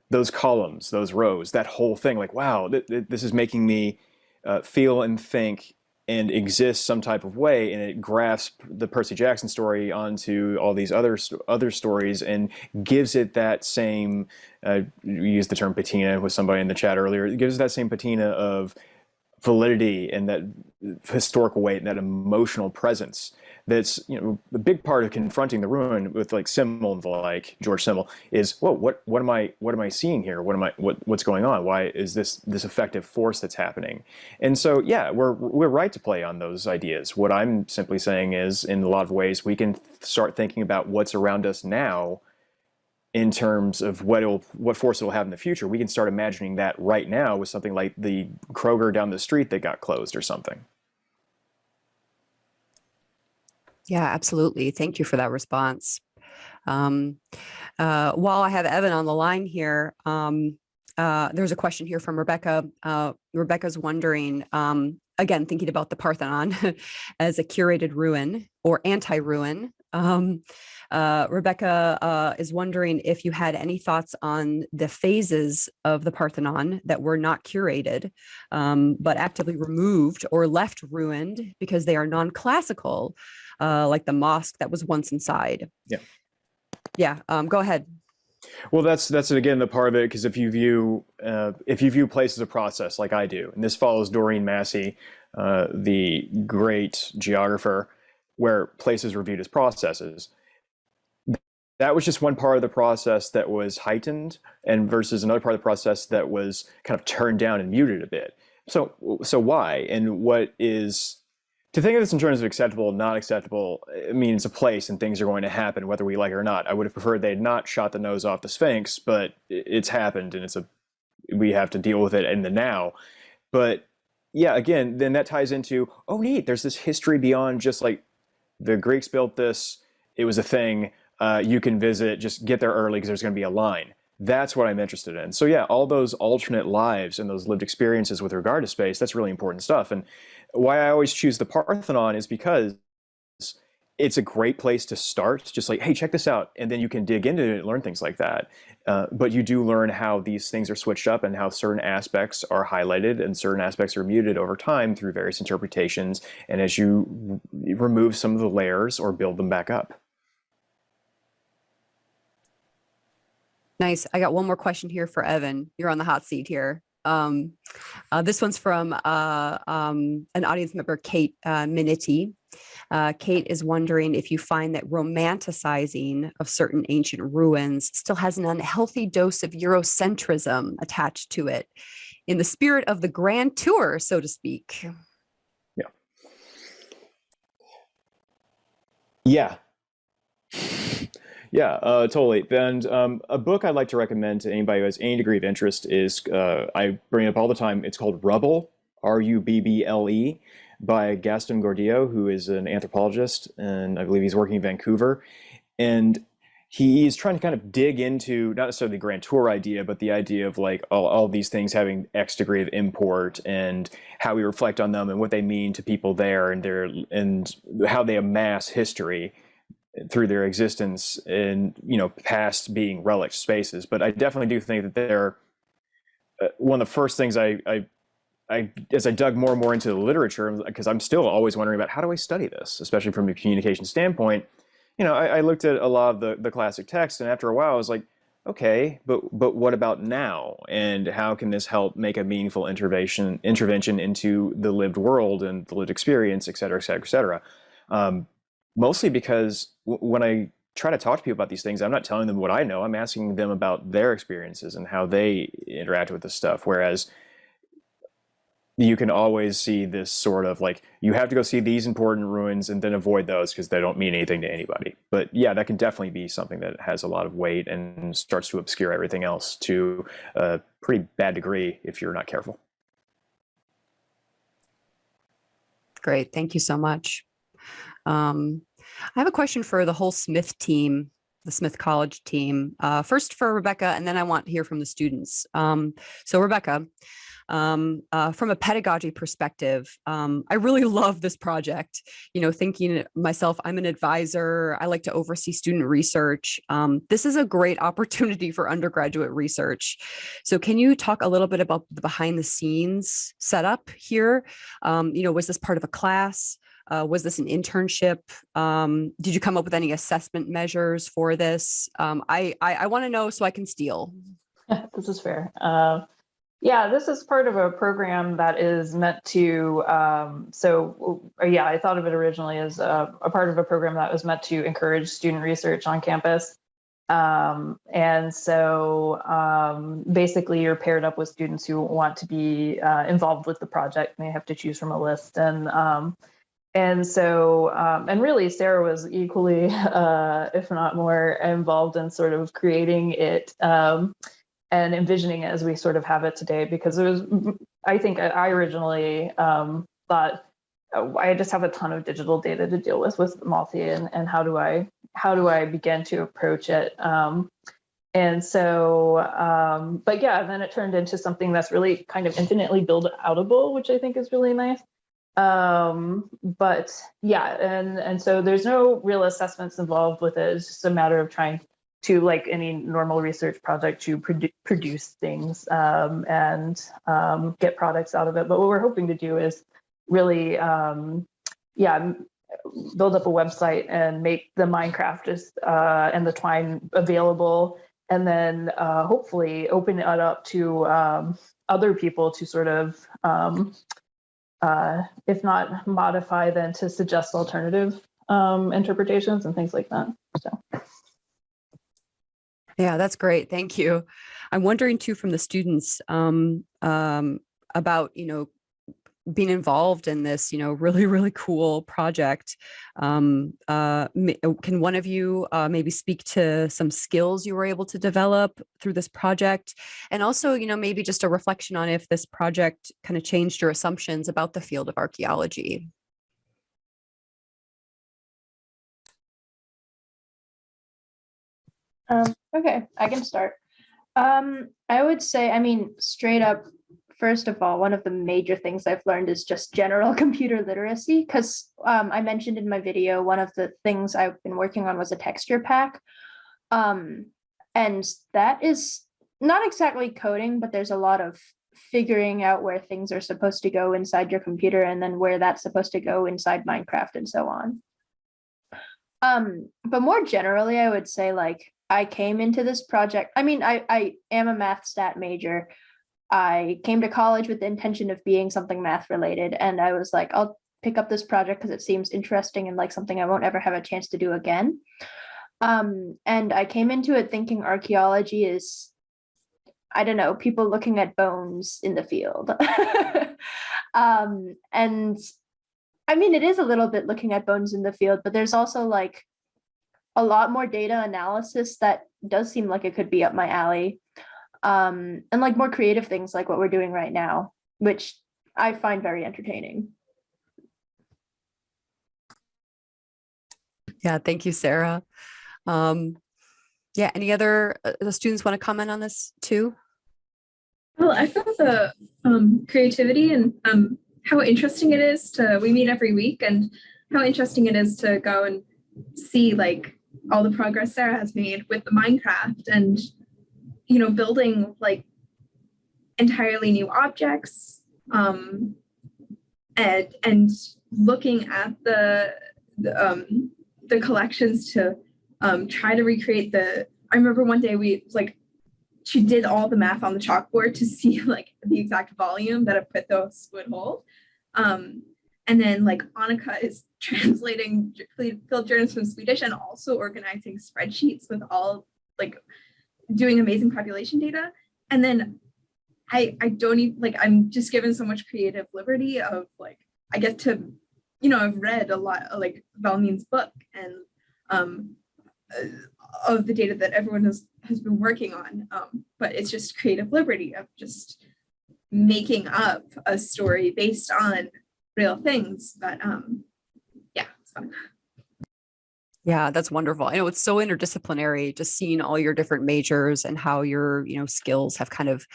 those columns, those rows, that whole thing. Like, wow, this is making me feel and think and exist some type of way, and it grasps the Percy Jackson story onto all these other stories and gives it that same, you used the term patina with somebody in the chat earlier, it gives it that same patina of validity and that historical weight and that emotional presence. That's, you know, the big part of confronting the ruin with like Simmel and the like, George Simmel, is, whoa, what am I seeing here? What's going on? Why is this effective force that's happening? And so, yeah, we're right to play on those ideas. What I'm simply saying is, in a lot of ways, we can start thinking about what's around us now in terms of what force it will have in the future. We can start imagining that right now with something like the Kroger down the street that got closed or something. Yeah, absolutely. Thank you for that response. While I have Evan on the line here, there's a question here from Rebecca. Rebecca's wondering, again, thinking about the Parthenon as a curated ruin or anti-ruin. Rebecca is wondering if you had any thoughts on the phases of the Parthenon that were not curated, but actively removed or left ruined because they are non-classical, like the mosque that was once inside. Yeah. Go ahead. Well, that's again the part of it, because if you view place as a process like I do, and this follows Doreen Massey, the great geographer, where places were viewed as processes. That was just one part of the process that was heightened, and versus another part of the process that was kind of turned down and muted a bit. So why? And what is, to think of this in terms of acceptable and not acceptable, I mean, it's a place and things are going to happen whether we like it or not. I would have preferred they'd not shot the nose off the Sphinx, but it's happened, and we have to deal with it in the now. But yeah, again, then that ties into, oh neat, there's this history beyond just like the Greeks built this, it was a thing, you can visit, just get there early because there's going to be a line. That's what I'm interested in. So yeah, all those alternate lives and those lived experiences with regard to space, that's really important stuff. And why I always choose the Parthenon is because it's a great place to start. Just like, hey, check this out. And then you can dig into it and learn things like that. But you do learn how these things are switched up and how certain aspects are highlighted and certain aspects are muted over time through various interpretations. And as you remove some of the layers or build them back up. Nice. I got one more question here for Evan. You're on the hot seat here. This one's from an audience member, Kate Minetti. Kate is wondering if you find that romanticizing of certain ancient ruins still has an unhealthy dose of Eurocentrism attached to it, in the spirit of the grand tour, so to speak. Yeah. Yeah, totally. And a book I'd like to recommend to anybody who has any degree of interest is, I bring it up all the time, it's called Rubble, Rubble, by Gaston Gordillo, who is an anthropologist, and I believe he's working in Vancouver. And he's trying to kind of dig into, not necessarily the grand tour idea, but the idea of like all these things having X degree of import and how we reflect on them and what they mean to people there and how they amass history through their existence and, you know, past being relic spaces. But I definitely do think that they're one of the first things I as I dug more and more into the literature, because I'm still always wondering about how do I study this, especially from a communication standpoint. You know, I looked at a lot of the classic text, and after a while I was like, okay, but what about now? And how can this help make a meaningful intervention into the lived world and the lived experience, et cetera, et cetera, et cetera. Mostly because when I try to talk to people about these things, I'm not telling them what I know. I'm asking them about their experiences and how they interact with this stuff. Whereas you can always see this sort of like, you have to go see these important ruins and then avoid those because they don't mean anything to anybody. But yeah, that can definitely be something that has a lot of weight and starts to obscure everything else to a pretty bad degree if you're not careful. Great. Thank you so much. I have a question for the whole Smith team. the Smith College team. First for Rebecca, and then I want to hear from the students. So Rebecca, from a pedagogy perspective, I really love this project. Thinking myself, I'm an advisor. I like to oversee student research. This is a great opportunity for undergraduate research. So can you talk a little bit about the behind the scenes setup here? Was this part of a class? Was this an internship? Did you come up with any assessment measures for this? I want to know so I can steal. This is fair. Yeah, this is part of a program that is meant to, I thought of it originally as a part of a program that was meant to encourage student research on campus. Basically you're paired up with students who want to be involved with the project, and they have to choose from a list. And really Sarah was equally, if not more, involved in sort of creating it and envisioning it as we sort of have it today, because I think I originally thought I just have a ton of digital data to deal with Malthi, and how do I begin to approach it? But yeah, then it turned into something that's really kind of infinitely build outable, which I think is really nice. But yeah, and so there's no real assessments involved with it. It's just a matter of trying to, like any normal research project, to produce things and get products out of it. But what we're hoping to do is really, build up a website and make the Minecraft and the Twine available, and then hopefully open it up to other people to sort of, if not modify, then to suggest alternative interpretations and things like that. So. Yeah, that's great. Thank you. I'm wondering too from the students about, being involved in this, really, really cool project. Can one of you maybe speak to some skills you were able to develop through this project? And also, maybe just a reflection on if this project kind of changed your assumptions about the field of archaeology. Okay, I can start. I would say, straight up, first of all, one of the major things I've learned is just general computer literacy, because I mentioned in my video, one of the things I've been working on was a texture pack. And that is not exactly coding, but there's a lot of figuring out where things are supposed to go inside your computer, and then where that's supposed to go inside Minecraft and so on. But more generally, I would say, like, I came into this project. I am a math stat major. I came to college with the intention of being something math related, and I was like, I'll pick up this project because it seems interesting and like something I won't ever have a chance to do again. And I came into it thinking archaeology is, I don't know, people looking at bones in the field. And it is a little bit looking at bones in the field, but there's also like a lot more data analysis that does seem like it could be up my alley. And like more creative things like what we're doing right now, which I find very entertaining. Yeah, thank you, Sarah. Any other the students want to comment on this too? Well, I felt the creativity and how interesting it is we meet every week, and how interesting it is to go and see like all the progress Sarah has made with the Minecraft, and building like entirely new objects, and looking at the collections to try to recreate I remember one day she did all the math on the chalkboard to see like the exact volume that a pithos would hold. And then like Annika is translating field journals from Swedish and also organizing spreadsheets with all like doing amazing population data. And then I don't even like, I'm just given so much creative liberty of like, I get to, I've read a lot of like Valmeen's book and of the data that everyone has been working on. But it's just creative liberty of just making up a story based on real things. But it's fun. Yeah, that's wonderful. I know it's so interdisciplinary, just seeing all your different majors and how your, skills have kind of,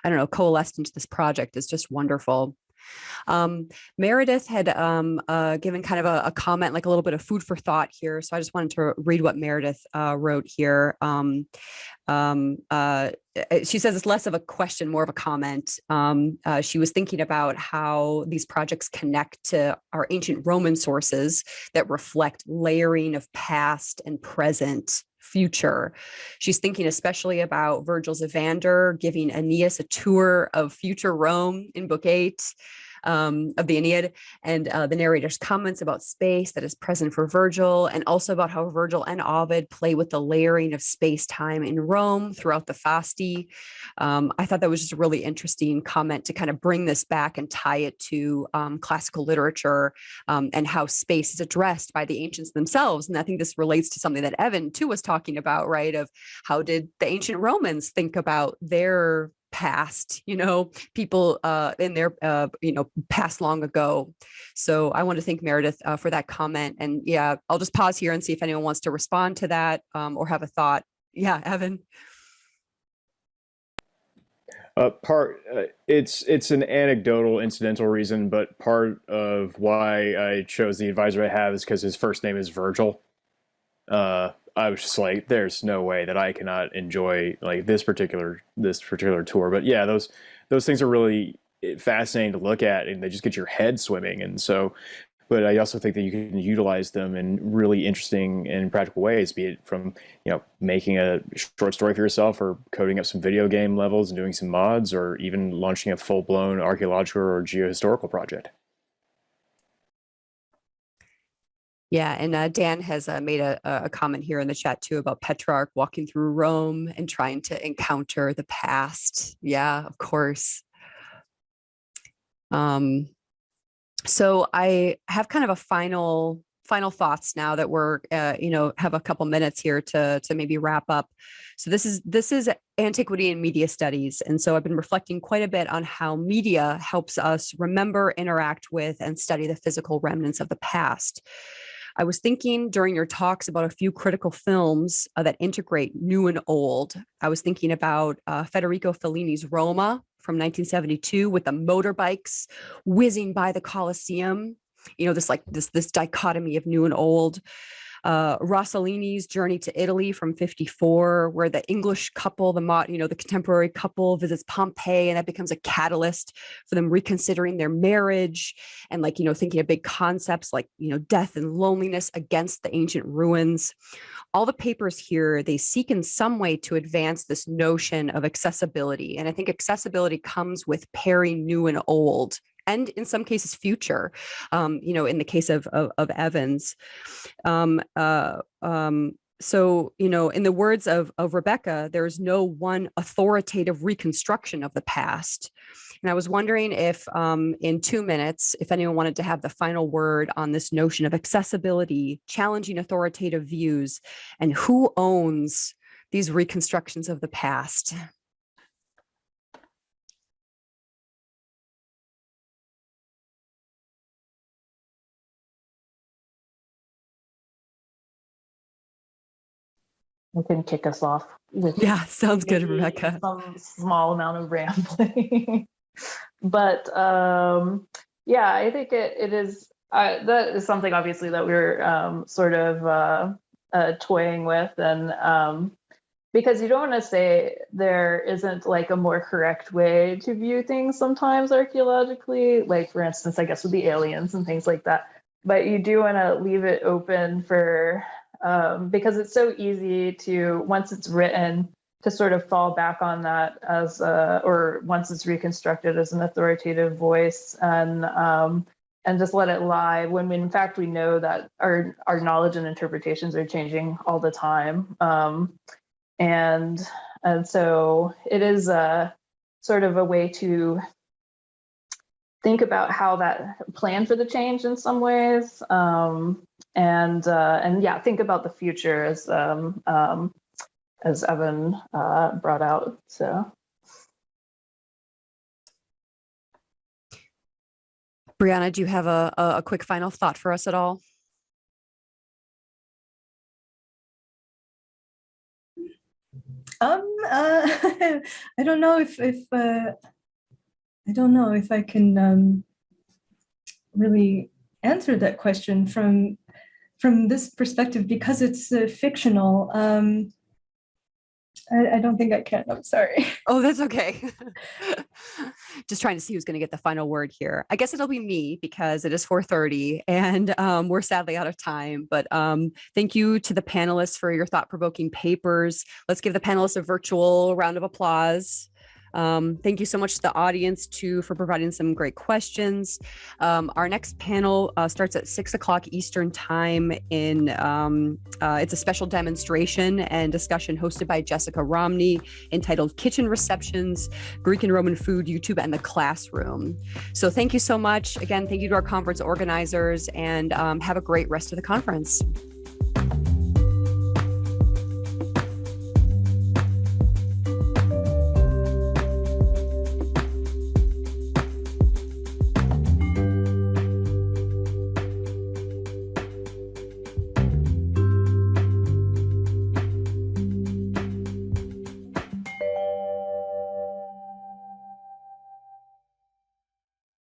I don't know, coalesced into this project is just wonderful. Meredith had given kind of a comment, like a little bit of food for thought here. So I just wanted to read what Meredith wrote here. She says it's less of a question, more of a comment. She was thinking about how these projects connect to our ancient Roman sources that reflect layering of past and present future. She's thinking especially about Virgil's Evander giving Aeneas a tour of future Rome in Book 8. Of the Aeneid, and the narrator's comments about space that is present for Virgil, and also about how Virgil and Ovid play with the layering of space-time in Rome throughout the Fasti. I thought that was just a really interesting comment to kind of bring this back and tie it to classical literature and how space is addressed by the ancients themselves. And I think this relates to something that Evan too was talking about, right? Of how did the ancient Romans think about their past, people in their, past long ago. So I want to thank Meredith for that comment. And yeah, I'll just pause here and see if anyone wants to respond to that or have a thought. Yeah, Evan. It's an anecdotal, incidental reason, but part of why I chose the advisor I have is because his first name is Virgil. I was just like, there's no way that I cannot enjoy like this particular tour. But yeah, those things are really fascinating to look at, and they just get your head swimming. And so, but I also think that you can utilize them in really interesting and practical ways, be it from making a short story for yourself, or coding up some video game levels and doing some mods, or even launching a full-blown archaeological or geohistorical project. Yeah, and Dan has made a comment here in the chat too about Petrarch walking through Rome and trying to encounter the past. Yeah, of course. So I have kind of a final thoughts now that we're have a couple minutes here to maybe wrap up. So this is Antiquity and Media Studies, and so I've been reflecting quite a bit on how media helps us remember, interact with, and study the physical remnants of the past. I was thinking during your talks about a few critical films that integrate new and old. I was thinking about Federico Fellini's Roma from 1972 with the motorbikes whizzing by the Colosseum. This dichotomy of new and old. Rossellini's Journey to Italy from 54, where the English couple, the contemporary couple visits Pompeii, and that becomes a catalyst for them reconsidering their marriage and thinking of big concepts like, death and loneliness against the ancient ruins. All the papers here, they seek in some way to advance this notion of accessibility. And I think accessibility comes with pairing new and old, and in some cases future, in the case of Evans. So, in the words of Rebecca, there's no one authoritative reconstruction of the past. And I was wondering if in 2 minutes, if anyone wanted to have the final word on this notion of accessibility, challenging authoritative views, and who owns these reconstructions of the past. I can kick us off with sounds good, Rebecca. Some small amount of rambling. But I think it is that is something obviously that we're sort of toying with, and because you don't want to say there isn't like a more correct way to view things sometimes archaeologically, like for instance, I guess with the aliens and things like that. But you do want to leave it open for because it's so easy to, once it's written, to sort of fall back on that as or once it's reconstructed as an authoritative voice, and just let it lie, when in fact we know that our knowledge and interpretations are changing all the time. And so it is a sort of a way to think about how that plan for the change in some ways, and think about the future as Evan brought out. So, Briana, do you have a quick final thought for us at all? I don't know if I don't know if I can really answer that question from this perspective because it's fictional. I don't think I can. I'm sorry. Oh, that's okay. Just trying to see who's going to get the final word here. I guess it'll be me because it is 4:30 and we're sadly out of time. But thank you to the panelists for your thought-provoking papers. Let's give the panelists a virtual round of applause. Thank you so much to the audience too for providing some great questions. Our next panel starts at 6 o'clock Eastern time in, it's a special demonstration and discussion hosted by Jessica Romney entitled Kitchen Receptions, Greek and Roman Food, YouTube and the Classroom. So thank you so much. Again, thank you to our conference organizers and have a great rest of the conference.